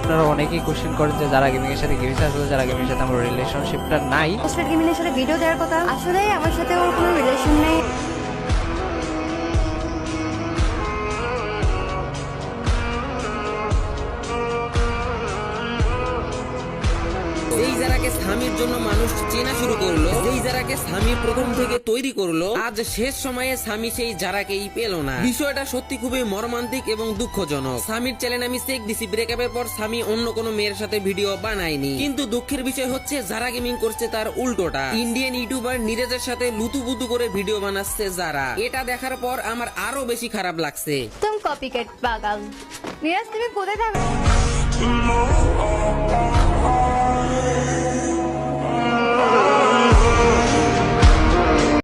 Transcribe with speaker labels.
Speaker 1: আপনারা অনেকেই কোশ্চেন করেন যে যারা গেমিং এর সাথে গেমিং আসলে যারা গেমিং এর সাথে আমার রিলেশনশিপটা নাই।
Speaker 2: পোস্টেড গেমিং এর সাথে ভিডিও দেওয়ার কথা, আসলে আমার সাথে ওর কোনো রিলেশন নেই।
Speaker 3: যেই যারাকে স্বামীর জন্য মানুষ চেনা শুরু করলো, যেই যারাকে স্বামী প্রথম থেকে তৈরি করলো, আজ শেষ সময়ে স্বামী সেই যারাকেই পেল না। বিষয়টা সত্যি খুবই মর্মান্তিক এবং দুঃখজনক। স্বামীর চ্যানেল আমি চেক দিছি, ব্রেকআপের পর স্বামী অন্য কোনো মেয়ের সাথে ভিডিও বানায়নি, কিন্তু দুঃখের বিষয় হচ্ছে যারা গেমিং করছে তার উল্টোটা। ইন্ডিয়ান ইউটিউবার নীরজের সাথে লুতুপুতু করে ভিডিও বানাচ্ছে যারা। এটা দেখার পর আমার আরো বেশি খারাপ লাগছে।
Speaker 2: তুমি কপিক্যাট পাগল। নীরজ, তুমি কোথায় থাকো?